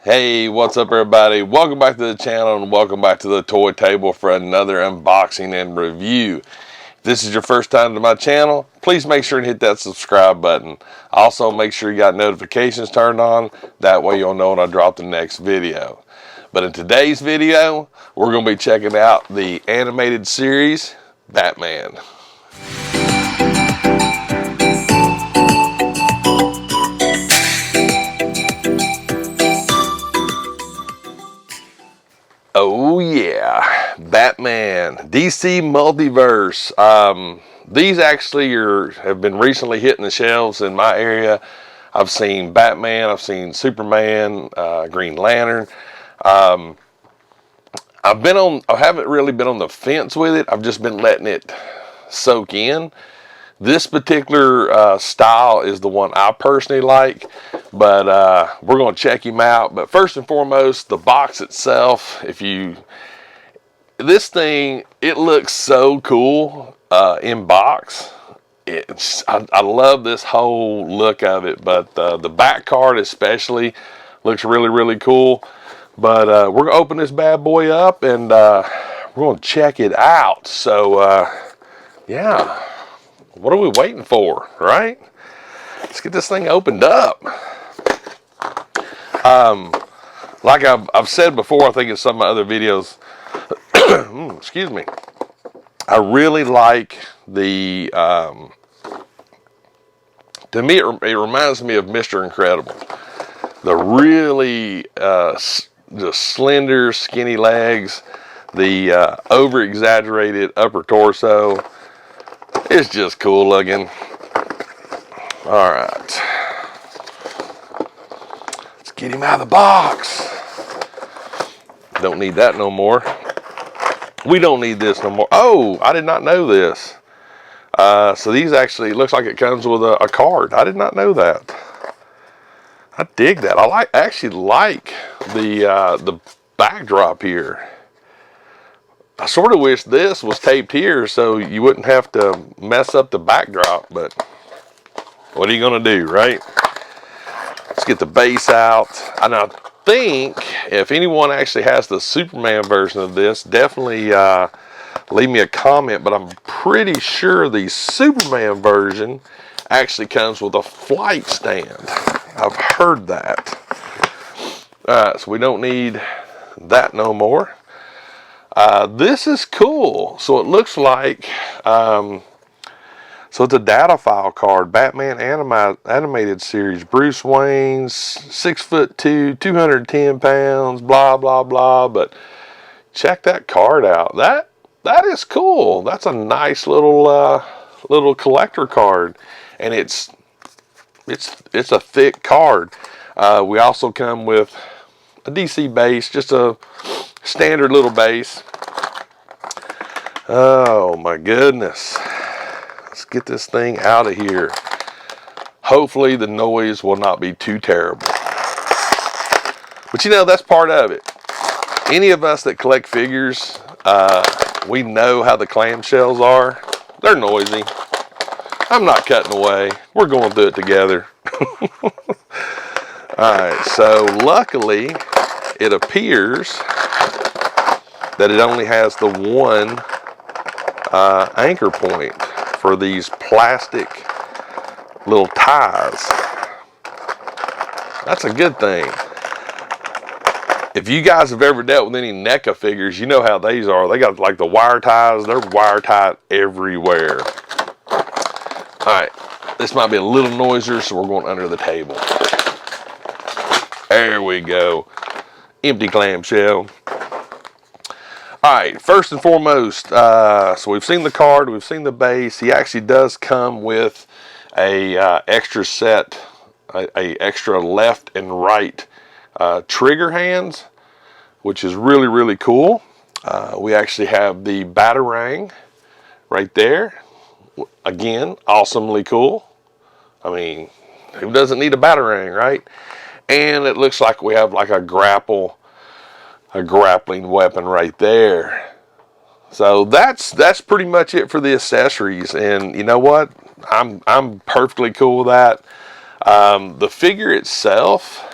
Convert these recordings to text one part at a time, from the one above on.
Hey, what's up everybody? Welcome back to the channel and welcome back to the toy table for another unboxing and review. If this is your first time to my channel, please make sure and hit that subscribe button. Also make sure you got notifications turned on, that way you'll know when I drop the next video. But in today's video, we're going to be checking out the animated series, Batman. Oh yeah, Batman, DC Multiverse. These actually have been recently hitting the shelves in my area. I've seen Batman, I've seen Superman, Green Lantern. I haven't really been on the fence with it. I've just been letting it soak in. This particular style is the one I personally like, but we're going to check him out. But first and foremost, the box itself. This thing, it looks so cool in box. I love this whole look of it, but the back card especially looks really cool. But we're going to open this bad boy up and we're going to check it out. So yeah. What are we waiting for, right? Let's get this thing opened up. Like I've said before, I think in some of my other videos, excuse me, I really like the, to me it reminds me of Mr. Incredible. The really the slender, skinny legs, the over-exaggerated upper torso. It's just cool looking. All right. Let's get him out of the box. Don't need that no more. We don't need this no more. Oh, I did not know this. So these actually, looks like it comes with a card. I did not know that. I dig that. I actually like the backdrop here. I sort of wish this was taped here so you wouldn't have to mess up the backdrop, but what are you going to do, right? Let's get the base out. And I think if anyone actually has the Superman version of this, definitely leave me a comment, but I'm pretty sure the Superman version actually comes with a flight stand. I've heard that. Alright, so we don't need that no more. This is cool. So it looks like, so it's a data file card. Batman animated series. Bruce Wayne's 6'2", 210 pounds, blah, blah, blah. But check that card out. That is cool. That's a nice little collector card. And it's a thick card. We also come with a DC base, just a standard little base. Oh my goodness. Let's get this thing out of here. Hopefully the noise will not be too terrible. But you know, that's part of it. Any of us that collect figures, we know how the clamshells are. They're noisy. I'm not cutting away. We're going through it together. Alright, so luckily it appears that it only has the one anchor point for these plastic little ties. That's a good thing. If you guys have ever dealt with any NECA figures, you know how these are. They got like the wire ties. They're wire tied everywhere. Alright, this might be a little noisier, so we're going under the table. There we go. Empty clamshell. Alright, first and foremost, so we've seen the card, we've seen the base. He actually does come with a extra set, a extra left and right trigger hands, which is really cool. We actually have the Batarang right there. Again, awesomely cool. I mean, who doesn't need a Batarang, right? And it looks like we have like a grappling weapon right there. So that's pretty much it for the accessories. And you know what? I'm perfectly cool with that. The figure itself,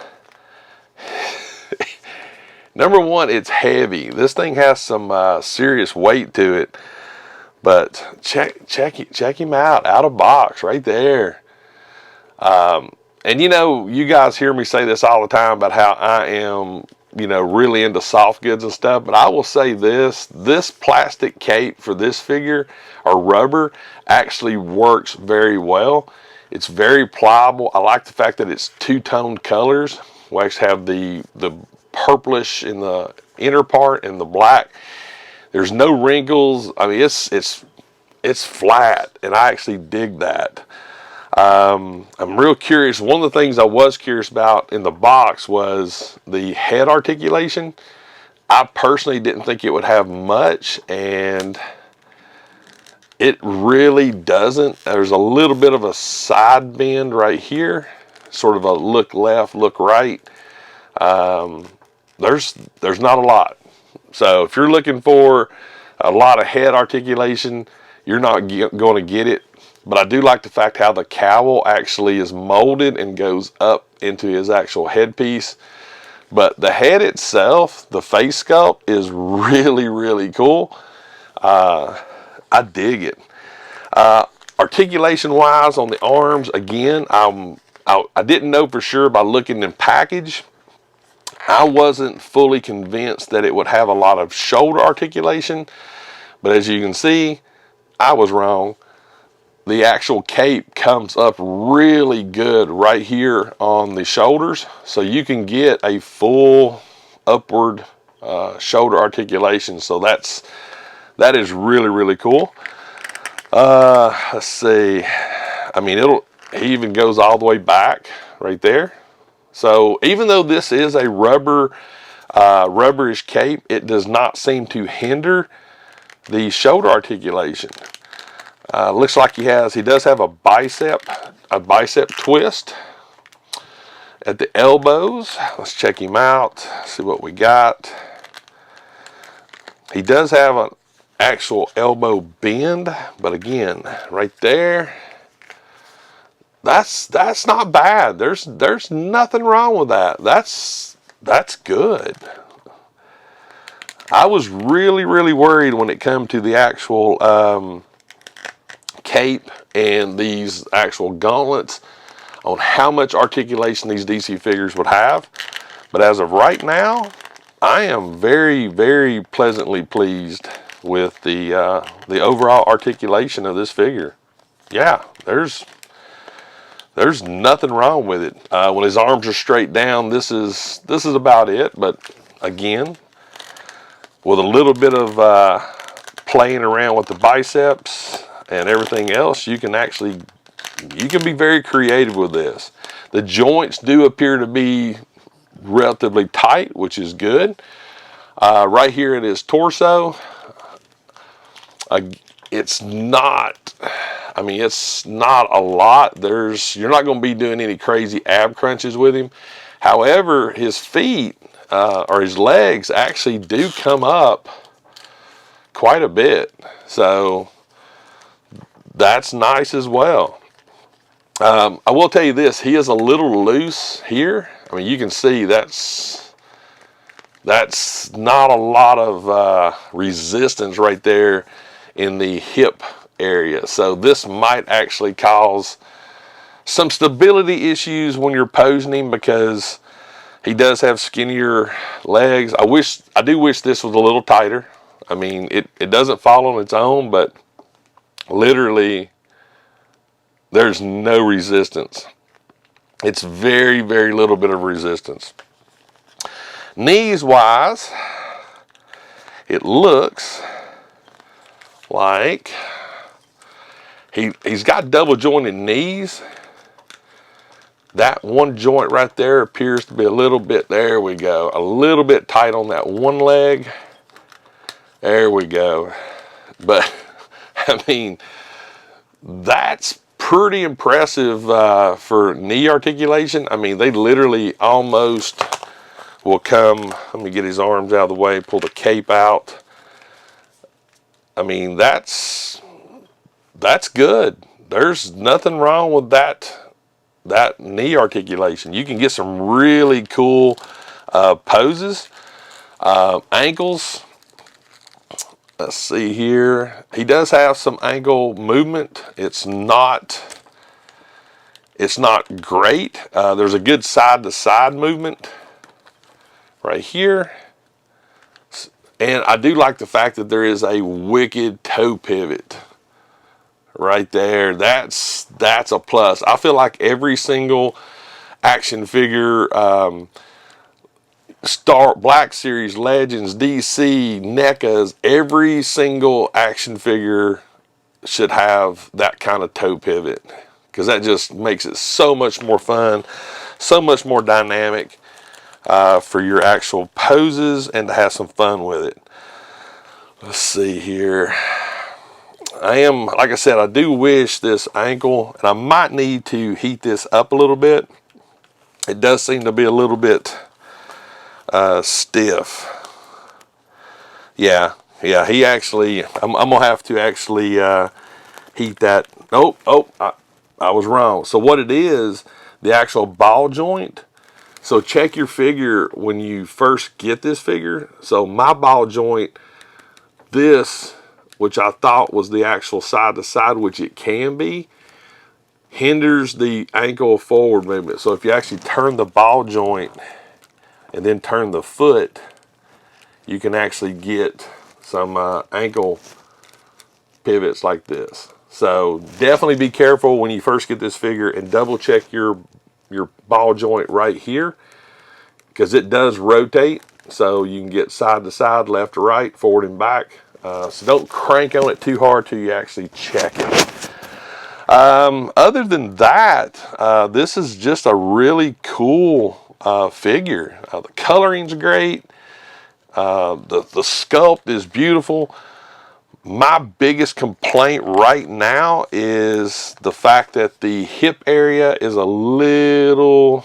Number one, it's heavy. This thing has some serious weight to it. But check him out of box right there. And you know, you guys hear me say this all the time about how I am, you know, really into soft goods and stuff. But I will say this plastic cape for this figure, or rubber, actually works very well. It's very pliable. I like the fact that it's two-toned colors. We actually have the purplish in the inner part and the black. There's no wrinkles. I mean, it's flat, and I actually dig that. I'm real curious. One of the things I was curious about in the box was the head articulation. I personally didn't think it would have much, and it really doesn't. There's a little bit of a side bend right here, sort of a look left, look right. There's not a lot. So if you're looking for a lot of head articulation, you're not going to get it. But I do like the fact how the cowl actually is molded and goes up into his actual headpiece. But the head itself, the face sculpt, is really, really cool. I dig it. Articulation wise on the arms, again, I didn't know for sure by looking in package. I wasn't fully convinced that it would have a lot of shoulder articulation, but as you can see, I was wrong. The actual cape comes up really good right here on the shoulders, so you can get a full upward shoulder articulation. So that is really, really cool. Let's see. I mean, he even goes all the way back right there. So even though this is a rubberish cape, it does not seem to hinder the shoulder articulation. Looks like he does have a bicep twist at the elbows. Let's check him out, see what we got. He does have an actual elbow bend, but again, right there, that's not bad. There's nothing wrong with that. That's good. I was really, really worried when it came to the actual cape and these actual gauntlets on how much articulation these DC figures would have. But as of right now, I am very, very pleasantly pleased with the overall articulation of this figure. Yeah, there's nothing wrong with it. When his arms are straight down, this is about it. But again, with a little bit of playing around with the biceps and everything else, you can be very creative with this. The joints do appear to be relatively tight, which is good. Right here at his torso, it's not a lot. You're not going to be doing any crazy ab crunches with him. However, his feet or his legs actually do come up quite a bit. So that's nice as well. I will tell you this, he is a little loose here. I mean, you can see that's not a lot of resistance right there in the hip area. So this might actually cause some stability issues when you're posing him, because he does have skinnier legs. I do wish this was a little tighter. I mean, it doesn't fall on its own, but literally there's no resistance. It's very, very little bit of resistance. Knees wise, it looks like he's got double jointed knees. That one joint right there appears to be a little bit, there we go, a little bit tight on that one leg. There we go. But I mean, that's pretty impressive for knee articulation. I mean, they literally almost will come. Let me get his arms out of the way, pull the cape out. I mean, that's good. There's nothing wrong with that knee articulation. You can get some really cool poses. Ankles, let's see here. He does have some ankle movement. It's not great. There's a good side-to-side movement right here. And I do like the fact that there is a wicked toe pivot right there. That's a plus. I feel like every single action figure, Black Series, Legends, DC, NECAs, every single action figure should have that kind of toe pivot, because that just makes it so much more fun, so much more dynamic for your actual poses and to have some fun with it. Let's see here. Like I said, I do wish this ankle, and I might need to heat this up a little bit. It does seem to be a little bit stiff. Yeah, he actually, I'm gonna have to actually heat that. I was wrong. So what it is, the actual ball joint. So check your figure when you first get this figure. So my ball joint, this, which I thought was the actual side to side, which it can be, hinders the ankle forward movement. So if you actually turn the ball joint and then turn the foot, you can actually get some ankle pivots like this. So definitely be careful when you first get this figure, and double check your ball joint right here, because it does rotate. So you can get side to side, left to right, forward and back. So don't crank on it too hard till you actually check it. Other than that, this is just a really cool figure. The coloring's great. The sculpt is beautiful. My biggest complaint right now is the fact that the hip area is a little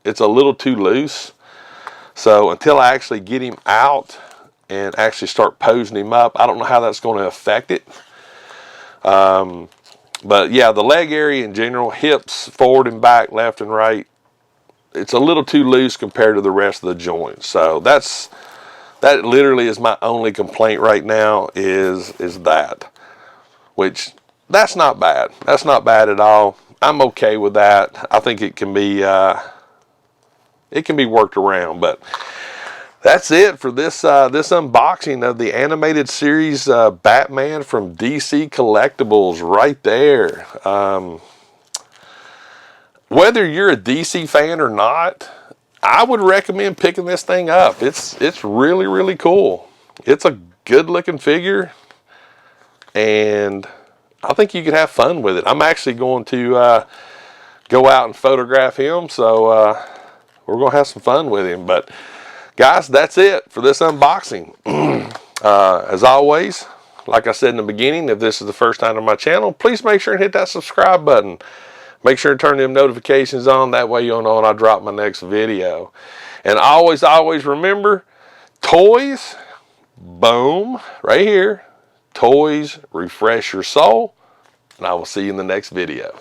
too loose. So until I actually get him out and actually start posing him up, I don't know how that's going to affect it. But yeah, the leg area in general, hips, forward and back, left and right, it's a little too loose compared to the rest of the joints. So that literally is my only complaint right now, is that, which that's not bad. That's not bad at all. I'm okay with that. I think it can be worked around. But that's it for this this unboxing of the animated series Batman from DC Collectibles right there. Whether you're a DC fan or not, I would recommend picking this thing up. It's really, really cool. It's a good looking figure, and I think you could have fun with it. I'm actually going to go out and photograph him, so we're going to have some fun with him. But guys, that's it for this unboxing. As always, like I said in the beginning, if this is the first time on my channel, please make sure and hit that subscribe button. Make sure to turn them notifications on. That way you'll know when I drop my next video. And always remember, toys, boom, right here. Toys refresh your soul. And I will see you in the next video.